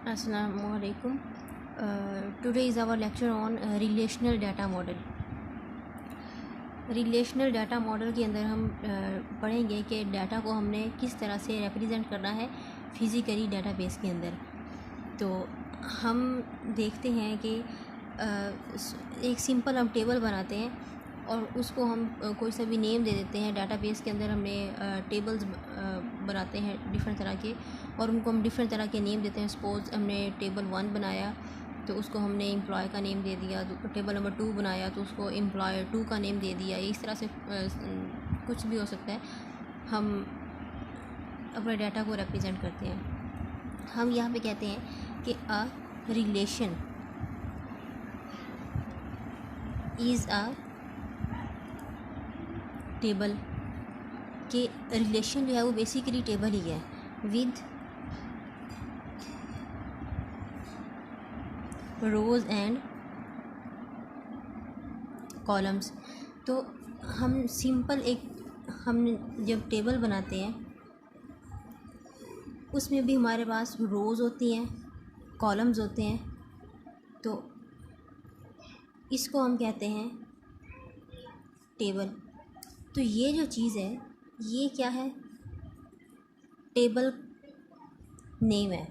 Assalamualaikum. Today is our lecture on relational data model. Relational data model के अंदर हम पढ़ेंगे कि डाटा को हमने किस तरह से रिप्रेजेंट करना है फिज़िकली डाटाबेस के अंदर। तो हम देखते हैं कि एक सिंपल हम टेबल बनाते हैं और उसको हम कोई सा भी नेम दे देते हैं। डाटाबेस के अंदर हमने टेबल्स बनाते हैं डिफरेंट तरह के और उनको हम डिफरेंट तरह के नेम देते हैं। सपोज़ हमने टेबल 1 बनाया तो उसको हमने एम्प्लॉय का नेम दे दिया, तो टेबल नंबर 2 बनाया तो उसको एम्प्लॉय 2 का नेम दे दिया। इस तरह से कुछ भी हो सकता है, हम अपने डाटा को रिप्रेजेंट करते हैं। हम यहाँ पे कहते हैं कि a relation is a table, के रिलेशन जो है वो बेसिकली टेबल ही है विद रोज़ एंड कॉलम्स। तो हम सिंपल हम जब टेबल बनाते हैं उसमें भी हमारे पास रोज़ होती हैं, कॉलम्स होते हैं। तो इसको हम कहते हैं टेबल। तो ये जो चीज़ है ये क्या है? टेबल नेम है।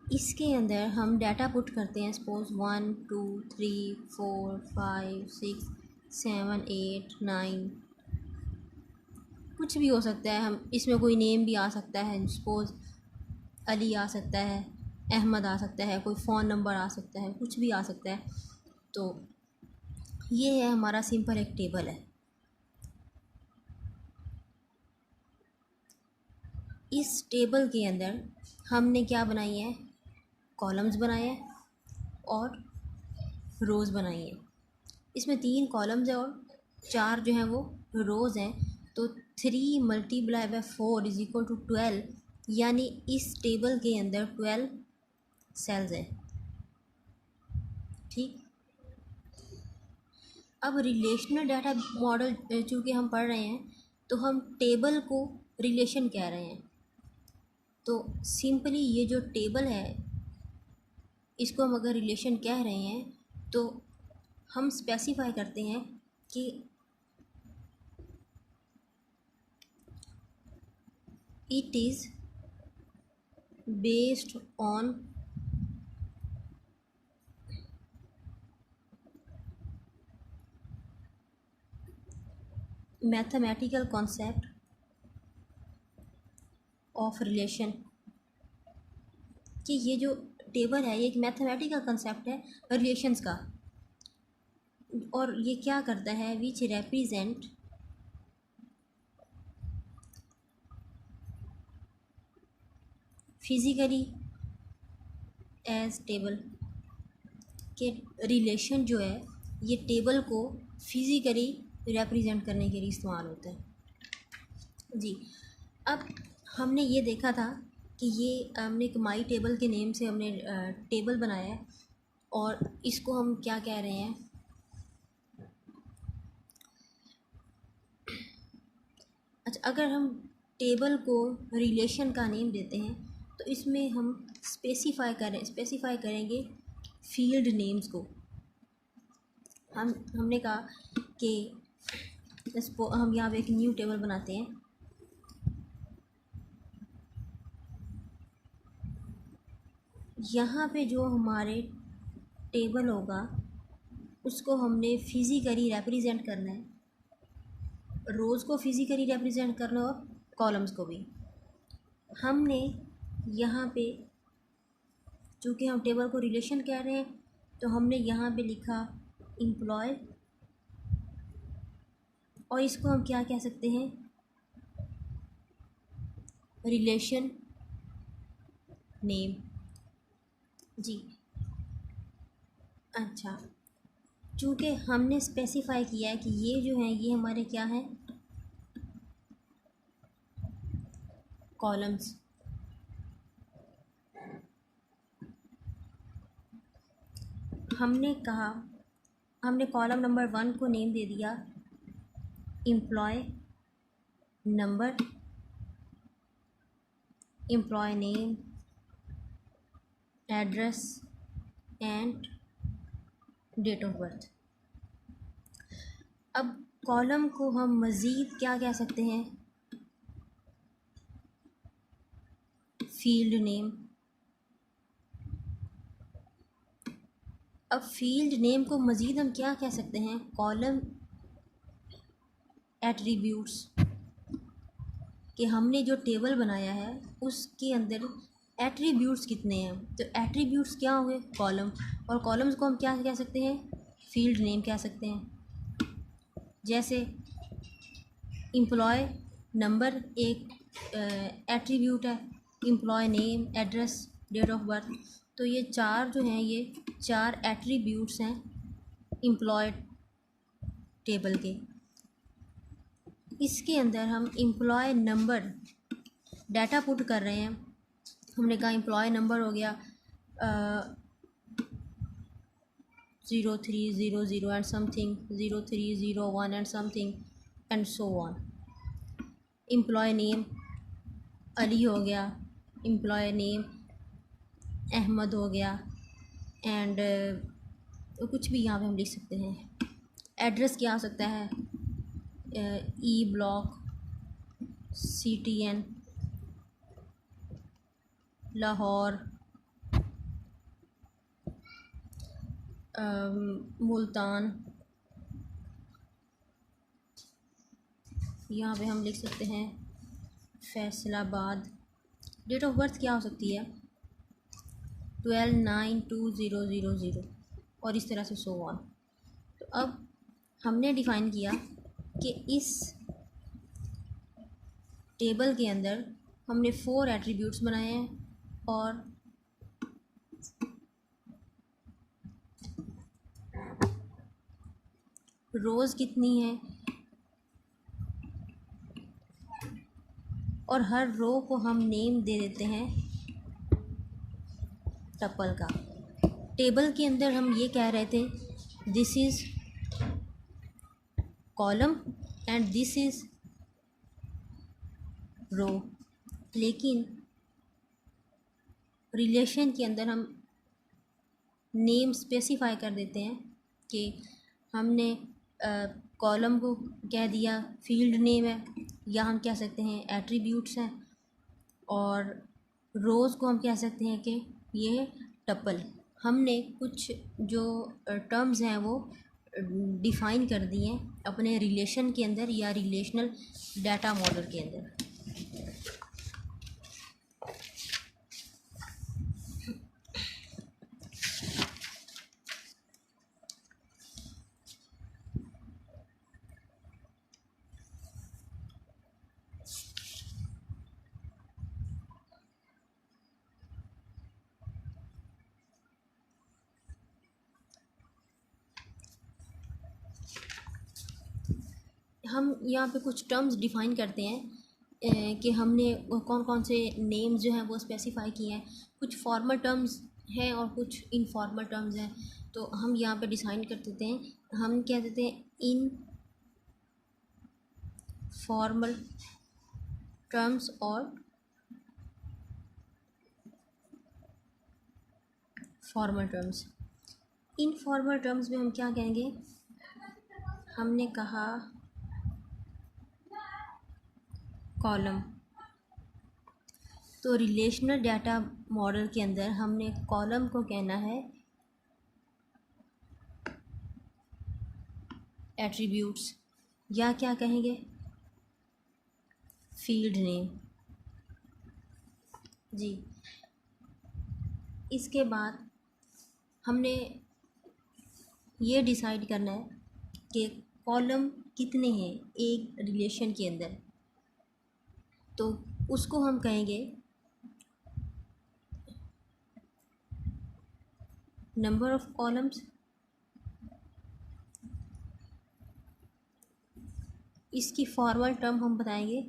इसके अंदर हम डाटा पुट करते हैं। सपोज़ 1 2 3 4 5 6 7 8 9, कुछ भी हो सकता है। हम इसमें कोई नेम भी आ सकता है। सपोज़ अली आ सकता है, अहमद आ सकता है, कोई फ़ोन नंबर आ सकता है, कुछ भी आ सकता है। तो ये है हमारा सिंपल एक टेबल है। इस टेबल के अंदर हमने क्या बनाई है? कॉलम्स बनाए हैं और रोज़ बनाई हैं। इसमें 3 कॉलम्स हैं और 4 जो हैं वो रोज़ हैं। तो 3 multiply by 4 is equal to 12, यानी इस टेबल के अंदर 12 सेल्स हैं। ठीक। अब रिलेशनल डाटा मॉडल चूँकि हम पढ़ रहे हैं तो हम टेबल को रिलेशन कह रहे हैं। तो सिंपली ये जो टेबल है इसको हम अगर रिलेशन कह रहे हैं तो हम स्पेसिफाई करते हैं कि it is based on mathematical concept of relation. कि ये जो टेबल है ये एक मैथमेटिकल कंसेप्ट है रिलेशंस का, और ये क्या करता है? Which represent physically as table. के रिलेशन जो है ये टेबल को फिज़िकली रिप्रेजेंट करने के लिए इस्तेमाल होता है। जी, अब हमने ये देखा था कि ये हमने एक माई टेबल के नेम से हमने टेबल बनाया है और इसको हम क्या कह रहे हैं? अच्छा, अगर हम टेबल को रिलेशन का नेम देते हैं तो इसमें हम स्पेसिफाई करेंगे फील्ड नेम्स को। हमने कहा कि हम यहाँ पे एक न्यू टेबल बनाते हैं। यहाँ पे जो हमारे टेबल होगा उसको हमने फिज़िकली रिप्रेजेंट करना है, रोज़ को फिज़िकली रिप्रेजेंट करना और कॉलम्स को भी। हमने यहाँ पे चूँकि हम टेबल को रिलेशन कह रहे हैं तो हमने यहाँ पे लिखा एम्प्लॉय, और इसको हम क्या कह सकते हैं? Relation name. जी, अच्छा, चूँकि हमने स्पेसिफाई किया है कि ये जो है ये हमारे क्या हैं? कॉलम्स। हमने कहा, हमने कॉलम नंबर 1 को नेम दे दिया employ number, employ name, address and date of birth. अब कॉलम को हम मज़ीद क्या कह सकते हैं? Field name. अब फील्ड नेम को मज़ीद हम क्या कह सकते हैं? कॉलम एट्रीब्यूट्स, कि हमने जो टेबल बनाया है उसके अंदर एट्रीब्यूट्स कितने हैं। तो एट्रीब्यूट्स क्या हुए? कॉलम। और कॉलम्स को हम क्या कह सकते हैं? फील्ड नेम कह सकते हैं। जैसे एम्प्लॉय नंबर एक एट्रीब्यूट है, employ name, address, date of birth. तो ये चार जो हैं, ये चार एट्रीब्यूट्स हैं एम्प्लॉय टेबल के। इसके अंदर हम एम्प्लॉय नंबर डाटा पुट कर रहे हैं। हमने कहा एम्प्लॉय नंबर हो गया 0300 and something, 0301 and something and so on. Employ name Ali हो गया, एम्प्लॉय नेम अहमद हो गया, एंड कुछ भी यहाँ पे हम लिख सकते हैं। एड्रेस क्या हो सकता है? E block, CTN, Lahore, Multan. यहाँ पे हम लिख सकते हैं फैसलाबाद। डेट ऑफ बर्थ क्या हो सकती है? 12/9/2000 और इस तरह से सो ऑन। तो अब हमने डिफ़ाइन किया कि इस टेबल के अंदर हमने 4 एट्रीब्यूट्स बनाए हैं और रोज़ कितनी है, और हर रो को हम नेम दे देते हैं टपल का। टेबल के अंदर हम ये कह रहे थे this is column and this is row, लेकिन रिलेशन के अंदर हम नेम स्पेसिफाई कर देते हैं कि हमने कॉलम को कह दिया फील्ड नेम है, या हम कह सकते हैं एट्रीब्यूट्स हैं, और रोज़ को हम कह सकते हैं कि ये टपल। हमने कुछ जो टर्म्स हैं वो डिफ़ाइन कर दिए हैं अपने रिलेशन के अंदर या रिलेशनल डाटा मॉडल के अंदर। हम यहाँ पे कुछ टर्म्स डिफ़ाइन करते हैं कि हमने कौन कौन से नेम्स जो हैं वो स्पेसिफाई किए हैं। कुछ फॉर्मल टर्म्स हैं और कुछ इनफॉर्मल टर्म्स हैं। तो हम यहाँ पे डिज़ाइन कर देते हैं, हम क्या देते हैं इन फॉर्मल टर्म्स और फॉर्मल टर्म्स। इनफॉर्मल टर्म्स में हम क्या कहेंगे? हमने कहा कॉलम। तो रिलेशनल डाटा मॉडल के अंदर हमने कॉलम को कहना है एट्रीब्यूट्स, या क्या कहेंगे फील्ड नेम। जी, इसके बाद हमने ये डिसाइड करना है कि कॉलम कितने हैं एक रिलेशन के अंदर। तो उसको हम कहेंगे नंबर ऑफ कॉलम्स। इसकी फॉर्मल टर्म हम बताएंगे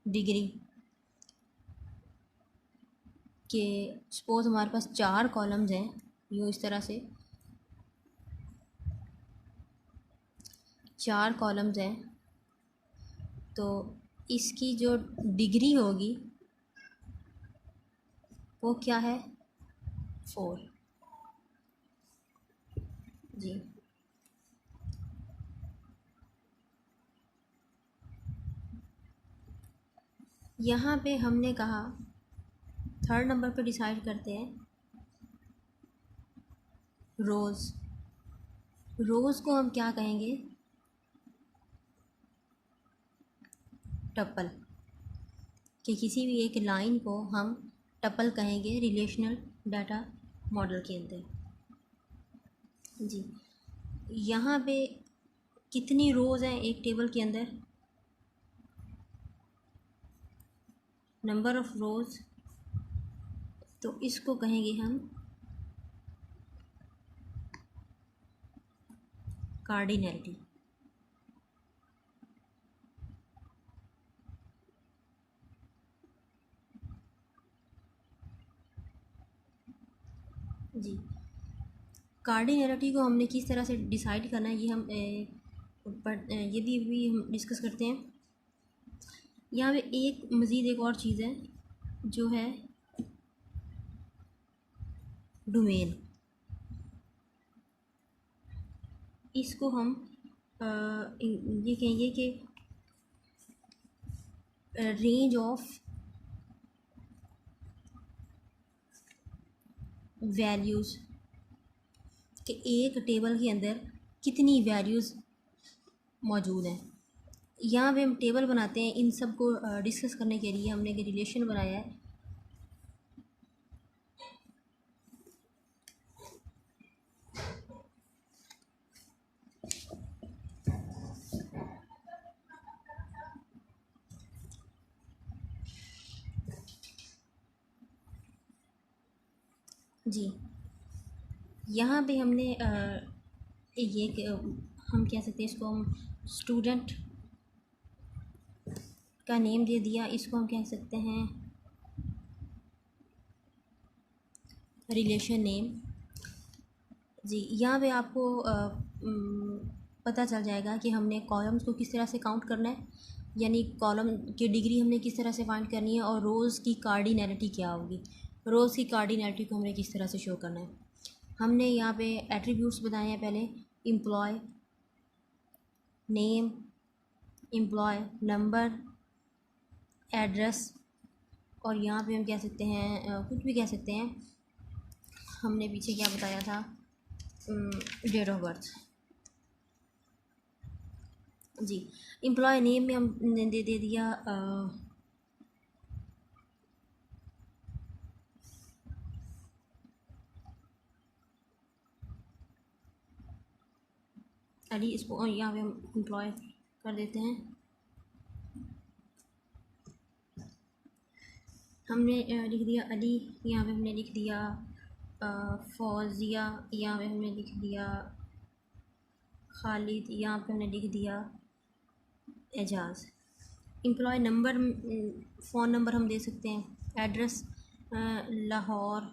डिग्री, कि सपोज़ हमारे पास 4 कॉलम्स हैं, यूँ इस तरह से 4 कॉलम्स हैं, तो इसकी जो डिग्री होगी वो क्या है? 4। जी, यहाँ पे हमने कहा थर्ड नंबर पे डिसाइड करते हैं रोज़। रोज़ को हम क्या कहेंगे? टपल। कि किसी भी एक लाइन को हम टपल कहेंगे रिलेशनल डाटा मॉडल के अंदर। जी, यहाँ पे कितनी रोज़ हैं एक टेबल के अंदर? नंबर ऑफ़ रोज़, तो इसको कहेंगे हम कार्डिनैलिटी। जी, कार्डिनैलिटी को हमने किस तरह से डिसाइड करना है ये हम ये भी हम डिस्कस करते हैं। यहाँ पे एक मज़ीद एक और चीज़ है जो है डोमेन। इसको हम ये कहेंगे कि रेंज ऑफ वैल्यूज़, कि एक टेबल के अंदर कितनी वैल्यूज़ मौजूद हैं। यहाँ पे हम टेबल बनाते हैं, इन सब को डिस्कस करने के लिए हमने एक रिलेशन बनाया है। जी, यहाँ पे हमने हम कह सकते हैं, इसको हम स्टूडेंट का नेम दे दिया, इसको हम कह सकते हैं रिलेशन नेम। जी, यहाँ पे आपको पता चल जाएगा कि हमने कॉलम्स को किस तरह से काउंट करना है, यानी कॉलम की डिग्री हमने किस तरह से फाइंड करनी है, और रोज़ की कार्डिनैलिटी क्या होगी। रोज़ की कार्डिनैलिटी को हमने किस तरह से शो करना है। हमने यहाँ पे एट्रीब्यूट्स बताए हैं पहले, employ name, employ number, address, और यहाँ पे हम कह सकते हैं कुछ भी कह सकते हैं। हमने पीछे क्या बताया था? Date of birth. जी, एम्प्लॉय नेम में हमने दे दिया अली, इसको यहाँ पे हम एम्प्लॉय कर देते हैं। हमने लिख दिया अली, यहाँ पे हमने लिख दिया फौजिया, यहाँ पे हमने लिख दिया खालिद, यहाँ पे हमने लिख दिया Ejaz. Employ number, phone number हम दे सकते हैं। Address Lahore,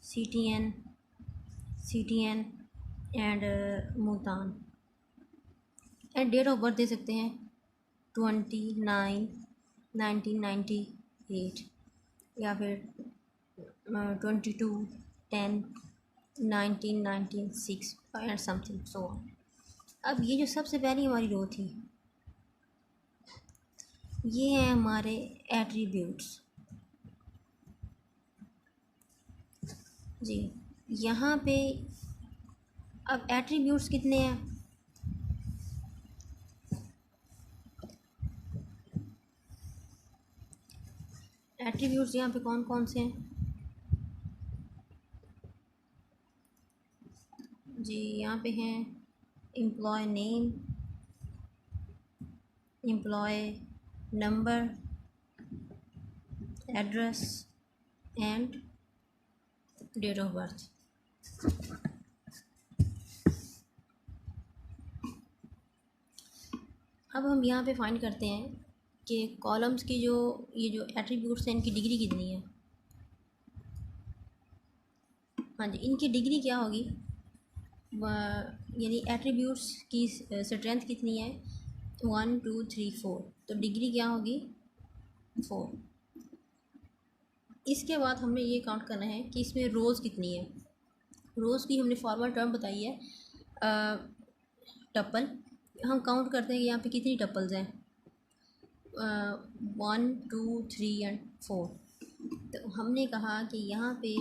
CTN and Multan. And date of birth दे सकते हैं 29/1998, या फिर 22/10/1996 एंड समथिंग सो ऑन। अब ये जो सबसे पहली हमारी रो थी, ये हैं हमारे एट्रीब्यूट्स। जी, यहाँ पे अब एट्रीब्यूट्स कितने हैं? एट्रीब्यूट्स यहाँ पे कौन कौन से हैं? जी, यहाँ पे हैं employ name, employ number, address and date of birth. अब हम यहाँ पे फाइंड करते हैं कि कॉलम्स की ये जो एट्रीब्यूट्स हैं, इनकी डिग्री कितनी है। हाँ जी, इनकी डिग्री क्या होगी, यानी एट्रीब्यूट्स की स्ट्रेंथ कितनी है? 1 2 3 4, तो डिग्री क्या होगी? 4। इसके बाद हमने ये काउंट करना है कि इसमें रोज़ कितनी है। रोज़ की हमने फॉर्मल टर्म बताई है टप्पल। हम काउंट करते हैं कि यहाँ पे कितनी टप्पल्स हैं, 1 2 3 एंड 4। तो हमने कहा कि यहाँ पे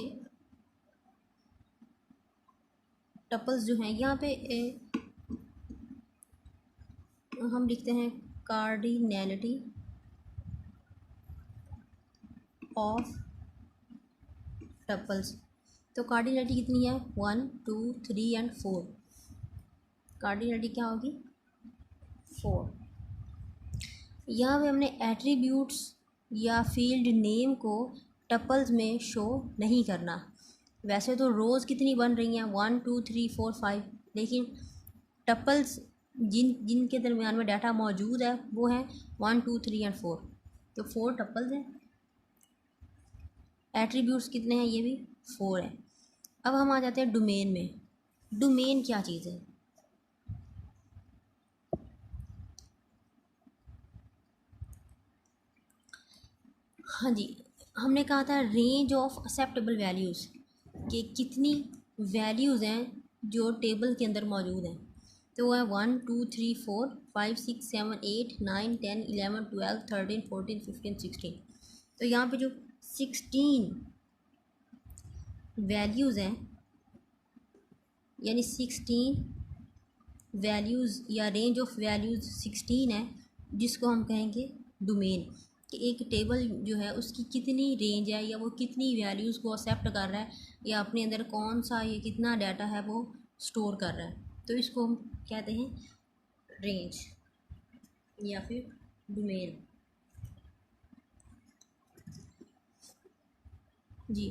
टप्पल्स जो हैं यहाँ पे हम लिखते हैं कार्डिनैलिटी ऑफ टप्पल्स। तो कार्डिनैलिटी कितनी है, 1 2 3 एंड 4। कार्डिनैलिटी क्या होगी, 4। यहाँ पे हमने एट्रीब्यूट्स या फील्ड नेम को टप्पल्स में शो नहीं करना। वैसे तो रोज़ कितनी बन रही हैं, 1 2 3 4 5, लेकिन टप्पल्स जिनके दरमियान में डाटा मौजूद है वो हैं 1 2 3 एंड 4। तो 4 टप्पल्स हैं। एट्रीब्यूट्स कितने हैं, ये भी 4 हैं। अब हम आ जाते हैं डोमेन में। डोमेन क्या चीज़ है, हाँ जी, हमने कहा था रेंज ऑफ एक्सेप्टेबल वैल्यूज़, कि कितनी वैल्यूज़ हैं जो टेबल के अंदर मौजूद हैं। तो वह 1 2 3 4 5 6 7 8 9 10 11 12 13 14 15 16। तो यहाँ पे जो 16 वैल्यूज़ हैं, यानी 16 वैल्यूज़ या रेंज ऑफ वैल्यूज़ 16 है, जिसको हम कहेंगे डोमेन। कि एक टेबल जो है उसकी कितनी रेंज है, या वो कितनी वैल्यूज़ को एक्सेप्ट कर रहा है, या अपने अंदर कौन सा ये कितना डाटा है वो स्टोर कर रहा है। तो इसको हम कहते हैं रेंज या फिर डोमेन। जी,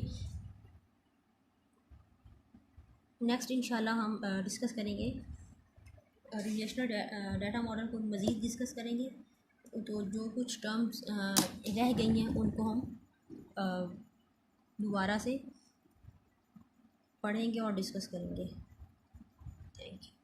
नेक्स्ट इंशाल्लाह हम डिस्कस करेंगे रिलेशनल डाटा मॉडल को मज़ीद डिस्कस करेंगे। तो जो कुछ टर्म्स रह गई हैं उनको हम दोबारा से पढ़ेंगे और डिस्कस करेंगे। Thank you.